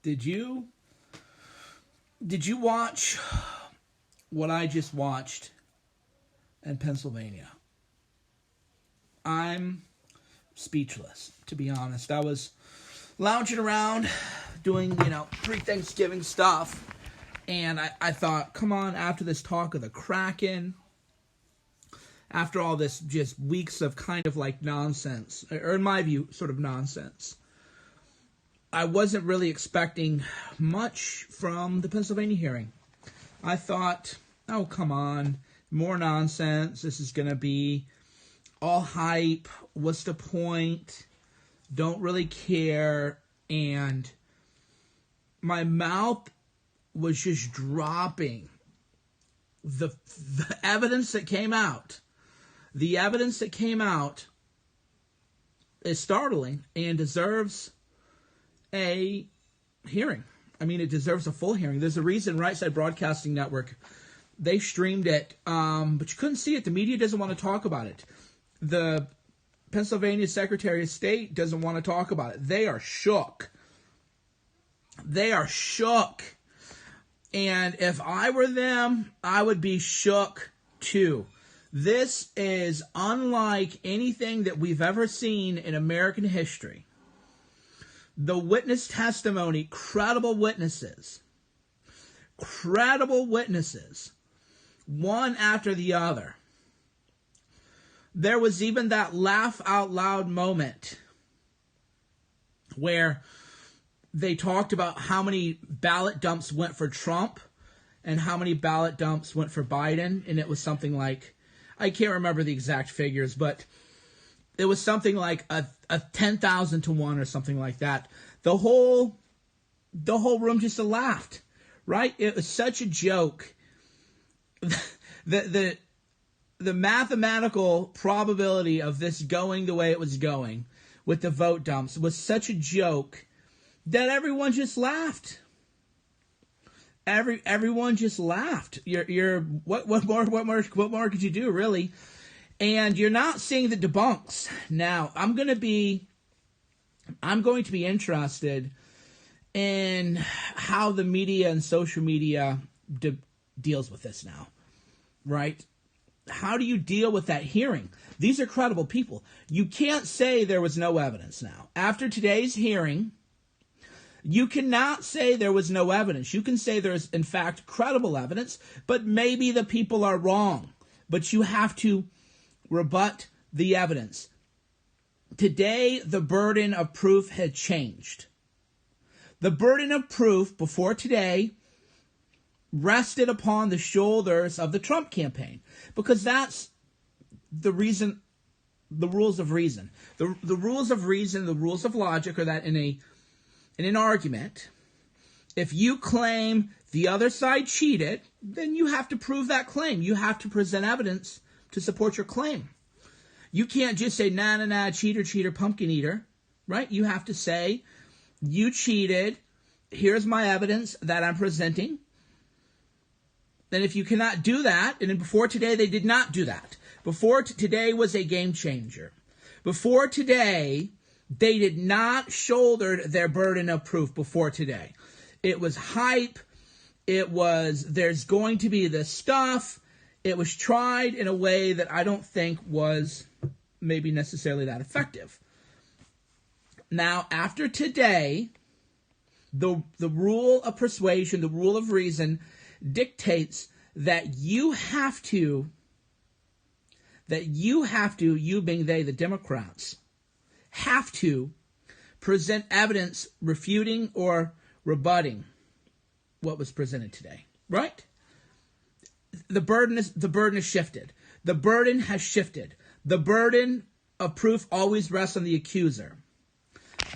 Did you did you watch what I just watched in Pennsylvania? I'm speechless, to be honest. I was lounging around doing, pre-Thanksgiving stuff, and I thought, come on, after this talk of the Kraken, after all this just weeks of kind of like nonsense, or in my view, sort of nonsense, I wasn't really expecting much from the Pennsylvania hearing. I thought, oh, come on, more nonsense. This is going to be all hype. What's the point? Don't really care. And my mouth was just dropping. The evidence that came out. The evidence that came out is startling and deserves a hearing. I mean, it deserves a full hearing. There's a reason Right Side Broadcasting Network, they streamed it, but you couldn't see it. The media doesn't want to talk about it. The Pennsylvania Secretary of State doesn't want to talk about it. They are shook. They are shook. And if I were them, I would be shook too. This is unlike anything that we've ever seen in American history. The witness testimony, credible witnesses, one after the other. There was even that laugh out loud moment where they talked about how many ballot dumps went for Trump and how many ballot dumps went for Biden. And it was something like, I can't remember the exact figures, but it was something like a 10,000 to 1 or something like that. The whole room just laughed, right? It was such a joke. The mathematical probability of this going the way it was going with the vote dumps was such a joke that everyone just laughed. Everyone just laughed. What more could you do, really? And you're not seeing the debunks. Now, I'm going to be interested in how the media and social media deals with this now, right? How do you deal with that hearing? These are credible people. You can't say there was no evidence now. After today's hearing, you cannot say there was no evidence. You can say there is, in fact, credible evidence, but maybe the people are wrong. But you have to rebut the evidence. Today, the burden of proof had changed. The burden of proof before today rested upon the shoulders of the Trump campaign, because that's the reason, the rules of reason. The rules of reason, the rules of logic are that in an argument, if you claim the other side cheated, then you have to prove that claim. You have to present evidence to support your claim. You can't just say, nah, cheater, pumpkin eater, right? You have to say, you cheated. Here's my evidence that I'm presenting. And if you cannot do that, and then before today, they did not do that. Before today was a game changer. Before today, they did not shoulder their burden of proof before today. It was hype. It was, there's going to be this stuff. It was tried in a way that I don't think was maybe necessarily that effective. Now, after today, the rule of persuasion, the rule of reason dictates that you have to, you being they, the Democrats, have to present evidence refuting or rebutting what was presented today, right? The burden is shifted. The burden has shifted. The burden of proof always rests on the accuser.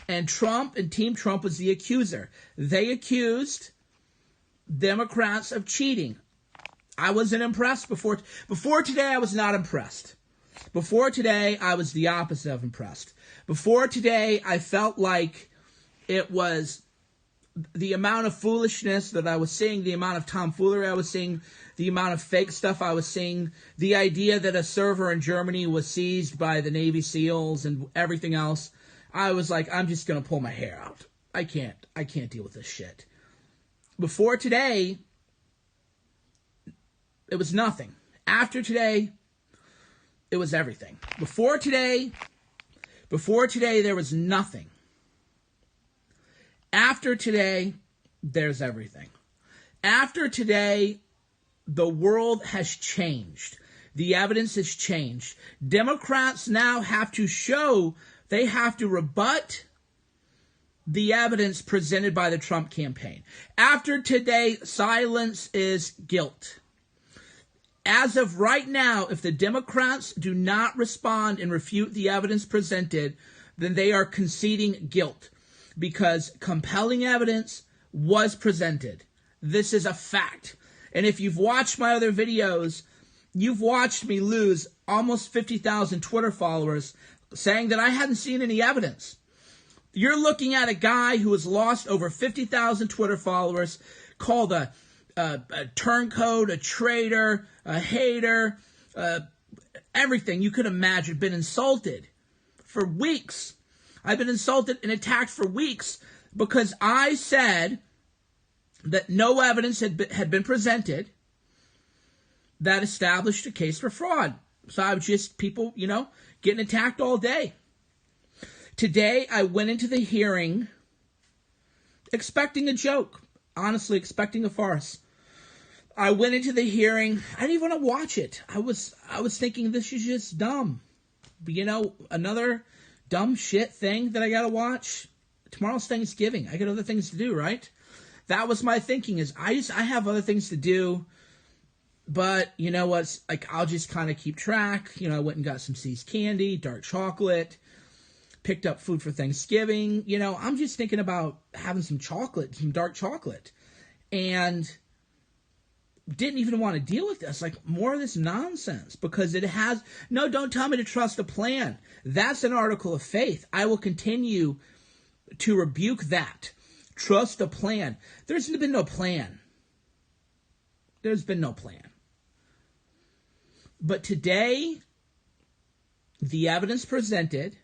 And Trump and Team Trump was the accuser. They accused Democrats of cheating. I wasn't impressed before today. I was not impressed. Before today, I was the opposite of impressed. Before today, I felt like it was the amount of foolishness that I was seeing, the amount of tomfoolery I was seeing, the amount of fake stuff I was seeing, the idea that a server in Germany was seized by the Navy SEALs and everything else. I was like, I'm just going to pull my hair out. I can't deal with this shit. Before today, it was nothing. After today, it was everything. Before today, there was nothing. After today, there's everything. After today, the world has changed. The evidence has changed. Democrats now have to show, they have to rebut the evidence presented by the Trump campaign. After today, silence is guilt. As of right now, if the Democrats do not respond and refute the evidence presented, then they are conceding guilt because compelling evidence was presented. This is a fact. And if you've watched my other videos, you've watched me lose almost 50,000 Twitter followers saying that I hadn't seen any evidence. You're looking at a guy who has lost over 50,000 Twitter followers, called a turncoat, a traitor, a hater, everything you could imagine, been insulted for weeks. I've been insulted and attacked for weeks because I said that no evidence had been presented that established a case for fraud. So I was just, people, getting attacked all day. Today, I went into the hearing expecting a joke. Honestly, expecting a farce. I went into the hearing. I didn't even want to watch it. I was thinking this is just dumb. But, another dumb shit thing that I got to watch. Tomorrow's Thanksgiving. I got other things to do, right? That was my thinking, is I have other things to do. But, I'll just kind of keep track. I went and got some See's candy, dark chocolate, picked up food for Thanksgiving. I'm just thinking about having some chocolate, some dark chocolate. And didn't even want to deal with this, more of this nonsense, because don't tell me to trust a plan. That's an article of faith. I will continue to rebuke that. Trust a plan. There's been no plan. There's been no plan. But today, the evidence presented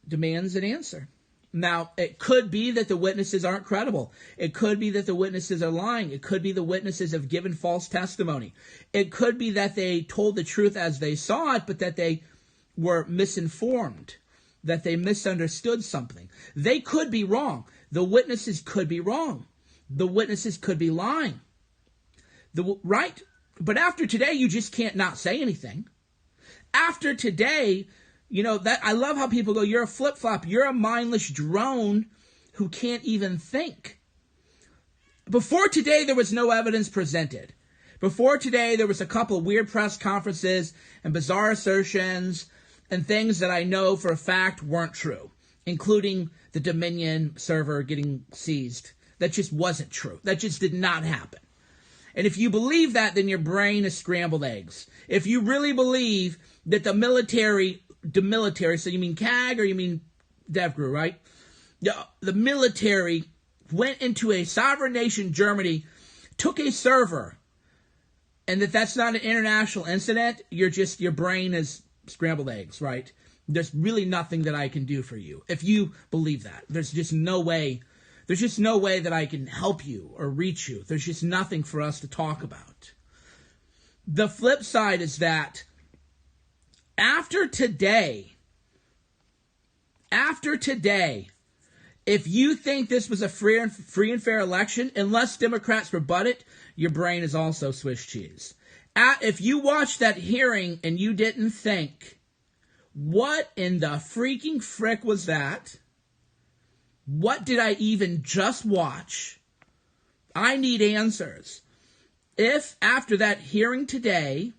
demands an answer. Now, it could be that the witnesses aren't credible. It could be that the witnesses are lying. It could be the witnesses have given false testimony. It could be that they told the truth as they saw it, but that they were misinformed, that they misunderstood something. They could be wrong. The witnesses could be wrong. The witnesses could be lying. Right? But after today, you just can't not say anything. After today, that I love how people go, you're a flip-flop. You're a mindless drone who can't even think. Before today, there was no evidence presented. Before today, there was a couple of weird press conferences and bizarre assertions and things that I know for a fact weren't true, including the Dominion server getting seized. That just wasn't true. That just did not happen. And if you believe that, then your brain is scrambled eggs. If you really believe that the military, so you mean CAG or you mean DevGru, right? The military went into a sovereign nation, Germany, took a server, and that's not an international incident, your brain is scrambled eggs, right? There's really nothing that I can do for you if you believe that. There's just no way that I can help you or reach you. There's just nothing for us to talk about. The flip side is that after today, if you think this was a free and fair election, unless Democrats rebut it, your brain is also Swiss cheese. If you watched that hearing and you didn't think, what in the freaking frick was that? What did I even just watch? I need answers. If after that hearing today,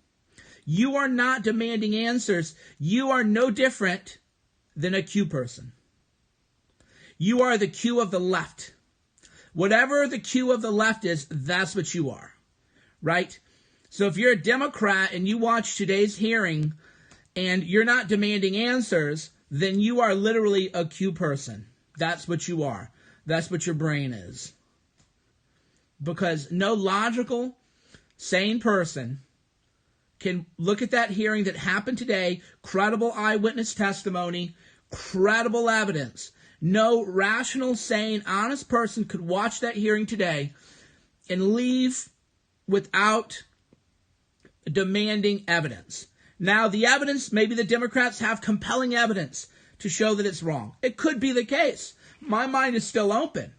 you are not demanding answers, you are no different than a Q person. You are the Q of the left. Whatever the Q of the left is, that's what you are, right? So if you're a Democrat and you watch today's hearing and you're not demanding answers, then you are literally a Q person. That's what you are. That's what your brain is. Because no logical, sane person can look at that hearing that happened today, credible eyewitness testimony, credible evidence, No rational, sane, honest person could watch that hearing today and leave without demanding evidence. Now, the evidence, maybe the Democrats have compelling evidence to show that it's wrong. It could be the case. My mind is still open.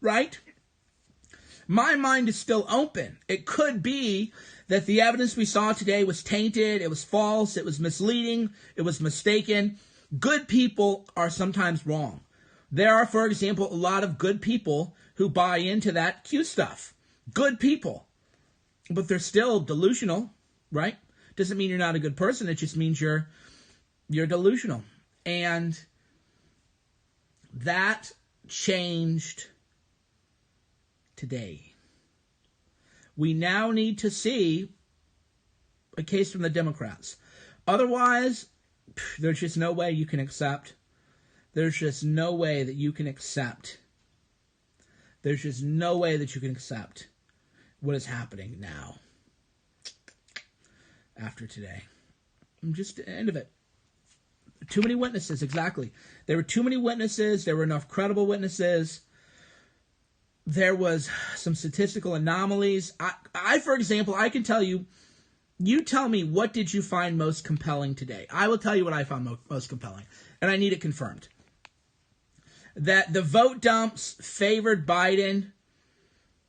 Right? My mind is still open. It could be that the evidence we saw today was tainted, it was false, it was misleading, it was mistaken. Good people are sometimes wrong. There are, for example, a lot of good people who buy into that Q stuff. Good people. But they're still delusional, right? Doesn't mean you're not a good person. It just means you're delusional. And that changed today. We now need to see a case from the Democrats. Otherwise, there's just no way you can accept. There's just no way that you can accept. There's just no way that you can accept what is happening now. After today. Just the end of it. Too many witnesses, exactly. There were too many witnesses. There were enough credible witnesses. There was some statistical anomalies. I, for example, I can tell you, you tell me, what did you find most compelling today? I will tell you what I found most compelling, and I need it confirmed. That the vote dumps favored Biden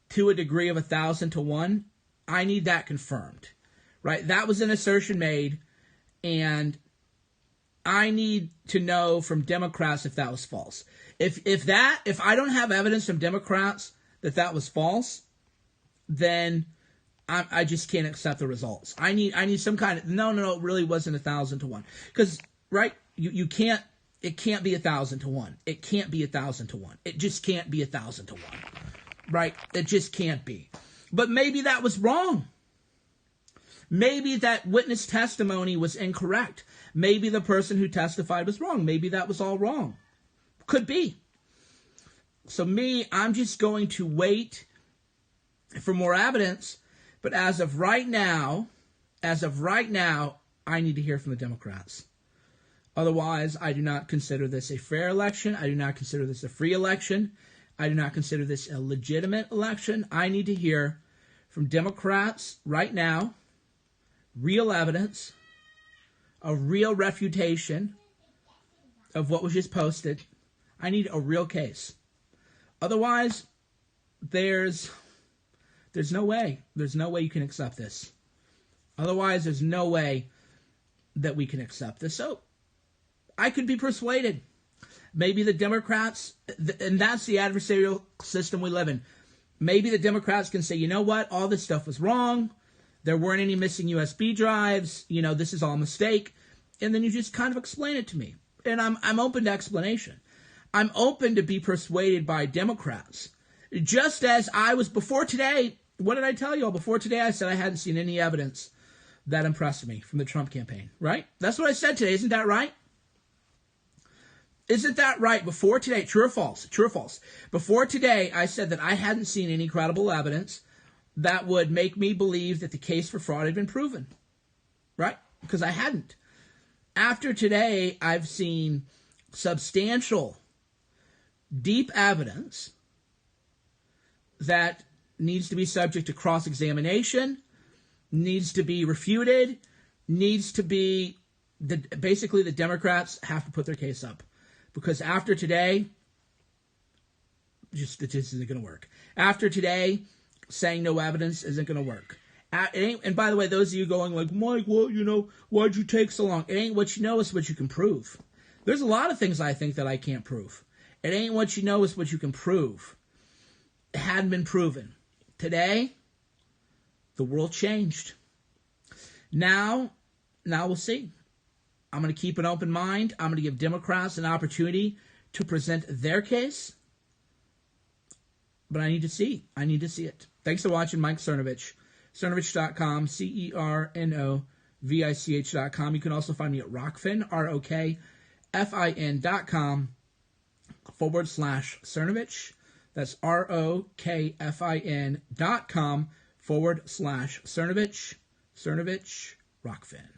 to a degree of 1,000 to 1. I need that confirmed, right? That was an assertion made, and I need to know from Democrats if that was false. If I don't have evidence from Democrats that was false, then I just can't accept the results. I need some kind of no, it really wasn't 1,000 to 1. Because right, you can't. It can't be 1,000 to 1. It can't be 1,000 to 1. It just can't be 1,000 to 1. Right? It just can't be. But maybe that was wrong. Maybe that witness testimony was incorrect. Maybe the person who testified was wrong. Maybe that was all wrong. Could be. So I'm just going to wait for more evidence. But as of right now, I need to hear from the Democrats. Otherwise, I do not consider this a fair election. I do not consider this a free election. I do not consider this a legitimate election. I need to hear from Democrats right now, real evidence, a real refutation of what was just posted. I need a real case. Otherwise, there's no way. There's no way you can accept this. Otherwise, there's no way that we can accept this. So, I could be persuaded. Maybe the Democrats, and that's the adversarial system we live in. Maybe the Democrats can say, you know what, all this stuff was wrong. There weren't any missing USB drives. This is all a mistake. And then you just kind of explain it to me. And I'm open to explanation. I'm open to be persuaded by Democrats. Just as I was before today. What did I tell you all? Before today, I said I hadn't seen any evidence that impressed me from the Trump campaign. Right? That's what I said today. Isn't that right? Isn't that right? Before today, true or false? True or false? Before today, I said that I hadn't seen any credible evidence that would make me believe that the case for fraud had been proven. Right? Because I hadn't. After today, I've seen substantial, deep evidence that needs to be subject to cross-examination, needs to be refuted, needs to be... basically, the Democrats have to put their case up. Because after today, it just isn't going to work. After today, saying no evidence isn't going to work. And by the way, those of you going like, Mike, well, why'd you take so long? It ain't what you know, it's what you can prove. There's a lot of things I think that I can't prove. It ain't what you know, it's what you can prove. It hadn't been proven. Today, the world changed. Now we'll see. I'm going to keep an open mind. I'm going to give Democrats an opportunity to present their case. But I need to see. I need to see it. Thanks for watching. Mike Cernovich. Cernovich.com. Cernovich.com. You can also find me at Rockfin. ROKFIN.com/Cernovich. That's ROKFIN.com/Cernovich. Cernovich. Rockfin.